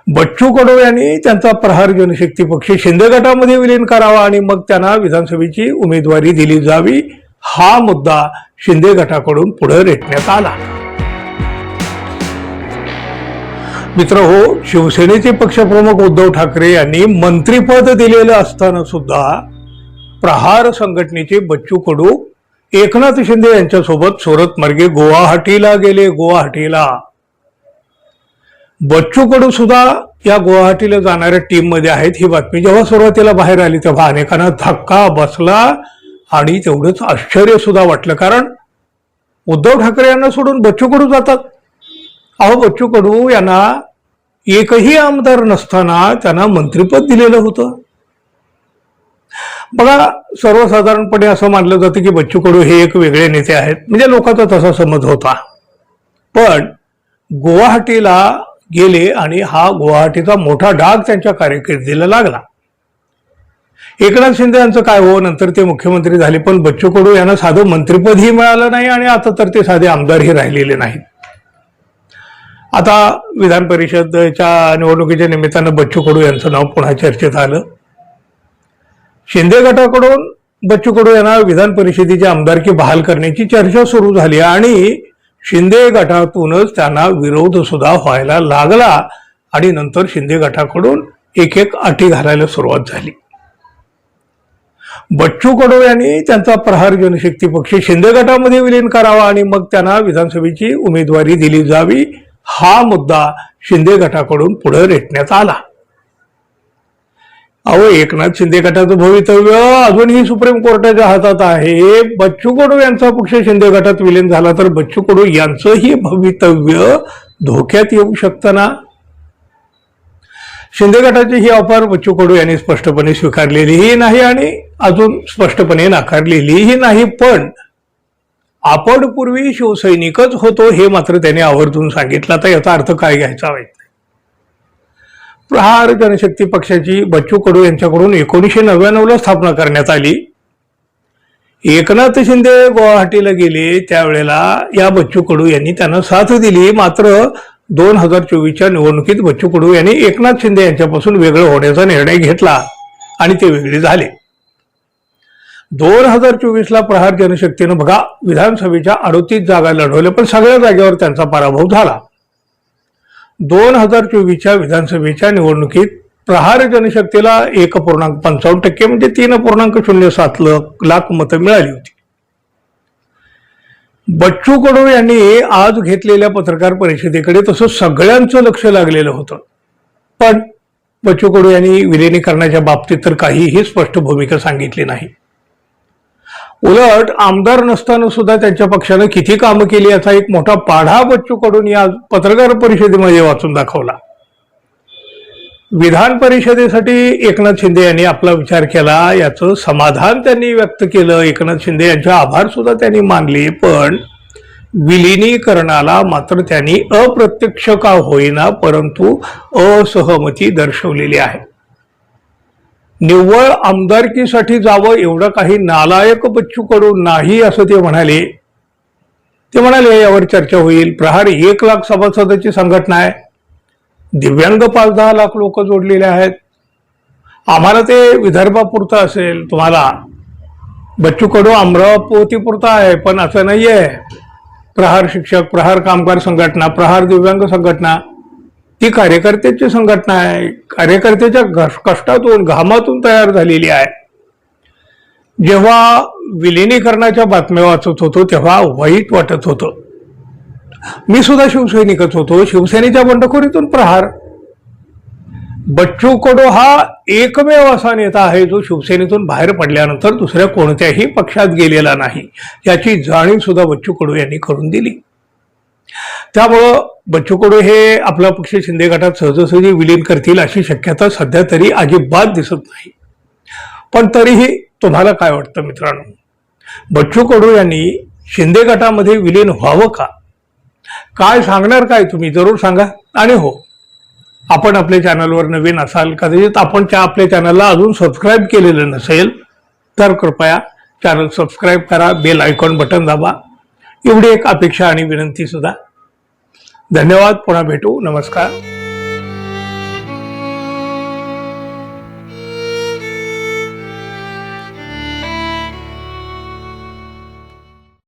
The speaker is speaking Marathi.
बच्चू कडू यांनी त्यांचा प्रहार जनशक्ती पक्ष शिंदे गटामध्ये विलीन करावा आणि मग त्यांना विधानसभेची उमेदवारी दिली जावी, हा मुद्दा शिंदे गटाकडून पुढे रेटण्यात आला. मित्रहो, शिवसेनेचे पक्षप्रमुख उद्धव ठाकरे यांनी मंत्रिपद दिलेलं असताना सुद्धा प्रहार संघटनेचे बच्चू कडू एकनाथ शिंदे यांच्यासोबत सुरत मार्गे गुवाहाटीला गेले. गुवाहाटीला बच्चू कडू सुद्धा या गुवाहाटीला जाणाऱ्या टीम मध्ये आहेत. ही बातमी जेव्हा सुरुवातीला बाहेर आली तेव्हा अनेकांना धक्का बसला आणि तेवढंच आश्चर्य सुद्धा वाटलं, कारण उद्धव ठाकरे यांना सोडून बच्चू कडू जातात. अहो, बच्चू कडू यांना एकही आमदार नसताना त्यांना मंत्रिपद दिलेलं होतं. बघा, सर्वसाधारणपणे असं मानलं जातं की बच्चू कडू हे एक वेगळे नेते आहेत, म्हणजे लोकांचा तसा समज होता. पण गुवाहाटीला गेले आणि हा गुवाहाटीचा मोठा डाग त्यांच्या कारकिर्दीला लागला. एकनाथ शिंदे यांचं काय हो, नंतर ते मुख्यमंत्री झाले, पण बच्चू कडू यांना साधं मंत्रिपदही मिळालं नाही आणि आता तर ते साधे आमदारही राहिलेले नाहीत. आता विधान परिषदेच्या निवडणुकीच्या निमित्तानं बच्चू कडू यांचं नाव पुन्हा चर्चेत आलं. शिंदे गटाकडून बच्चू कडू यांना विधान परिषदेची आमदारकी बहाल करण्याची चर्चा सुरू झाली आणि शिंदे गटातूनच त्यांना विरोध सुद्धा व्हायला लागला आणि नंतर शिंदे गटाकडून एक एक अटी घालायला सुरुवात झाली. बच्चू कडू यांनी त्यांचा प्रहार जनशक्ती पक्ष शिंदे गटामध्ये विलीन करावा आणि मग त्यांना विधानसभेची उमेदवारी दिली जावी, हा मुद्दा शिंदे गटाकडून पुढे रेटण्यात आला. अहो, एकनाथ शिंदे गटाचं भवितव्य अजूनही सुप्रीम कोर्टाच्या हातात आहे. बच्चू कडू यांचा पक्ष शिंदे गटात विलीन झाला तर बच्चू कडू यांचंही भवितव्य धोक्यात येऊ शकतं ना. शिंदे गटाची ही ऑफर बच्चू कडू यांनी स्पष्टपणे स्वीकारलेलीही नाही आणि अजून स्पष्टपणे नाकारलेलीही नाही. पण आपण पूर्वी शिवसैनिकच होतो हे मात्र त्याने आवर्जून सांगितलं. तर याचा अर्थ काय घ्यायचा माहित नाही. प्रहार जनशक्ती पक्षाची बच्चू कडू यांच्याकडून 1999ला स्थापना करण्यात आली. एकनाथ शिंदे गुवाहाटीला गेले त्यावेळेला या बच्चू कडू यांनी त्यांना साथ दिली. मात्र 2024च्या निवडणुकीत बच्चू कडू यांनी एकनाथ शिंदे यांच्यापासून वेगळं होण्याचा निर्णय घेतला आणि ते वेगळे झाले. 2024ला प्रहार जनशक्तीनं बघा विधानसभेच्या 38 जागा लढवल्या, पण सगळ्या जागेवर त्यांचा पराभव झाला. 2024च्या विधानसभेच्या निवडणुकीत प्रहार जनशक्तीला 1.55% म्हणजे 3.07 लाख मतं मिळाली होती. बच्चू कडू यांनी आज घेतलेल्या पत्रकार परिषदेकडे तसं सगळ्यांचं लक्ष लागलेलं होतं. पण बच्चू कडू यांनी विलिनीकरणाच्या बाबतीत तर काहीही स्पष्ट भूमिका सांगितली नाही. उलट आमदार नसताना सुद्धा त्यांच्या पक्षानं किती कामं केली याचा एक मोठा पाढा बच्चू कडून या पत्रकार परिषदेमध्ये वाचून दाखवला. विधान परिषदेसाठी एकनाथ शिंदे यांनी आपला विचार केला याचं समाधान त्यांनी व्यक्त केलं. एकनाथ शिंदे यांचे आभार सुद्धा त्यांनी मानले. पण विलिनीकरणाला मात्र त्यांनी अप्रत्यक्ष का होईना परंतु असहमती दर्शवलेली आहे. निव्वळ आमदारकीसाठी जावं एवढं काही नालायक बच्चू कडू नाही असं ते म्हणाले. यावर चर्चा होईल. प्रहार 1 लाख सभासदाची संघटना आहे. दिव्यांग 5-10 लाख लोक जोडलेले आहेत. आम्हाला ते विदर्भापुरतं असेल, तुम्हाला बच्चू कडू अमरावतीपुरता आहे, पण असं नाहीये. प्रहार शिक्षक, प्रहार कामगार संघटना, प्रहार दिव्यांग संघटना ती कार्यकर्त्याची संघटना आहे. कार्यकर्त्याच्या कष्टातून घामातून तयार झालेली आहे. जेव्हा विलिनीकरणाच्या बातम्या वाचत होतो तेव्हा वाईट वाटत होतं. मी सुद्धा शिवसैनिकच होतो. शिवसेनेच्या बंडखोरीतून प्रहार. बच्चू कडू हा एकमेव असा नेता आहे जो शिवसेनेतून बाहेर पडल्यानंतर दुसऱ्या कोणत्याही पक्षात गेलेला नाही. याची जाणीव सुद्धा बच्चू कडू यांनी करून दिली. त्यामुळं बच्चू कडू हे आपला पक्ष शिंदे गटात सहजासहजी विलीन करतील अशी शक्यता सध्या तरी अजिबात दिसत नाही. पण तरीही तुम्हाला काय वाटतं मित्रांनो, बच्चू कडू यांनी शिंदे गटामध्ये विलीन व्हावं का? काय सांगणार काय तुम्ही जरूर सांगा. आणि हो, आपण आपल्या चॅनलवर नवीन असाल, कदाचित आपण आपल्या चॅनलला अजून सबस्क्राईब केलेलं नसेल तर कृपया चॅनल सबस्क्राईब करा, बेल आयकॉन बटन दाबा. एवढी एक अपेक्षा आणि विनंती सुद्धा. धन्यवाद. पुन्हा भेटू. नमस्कार.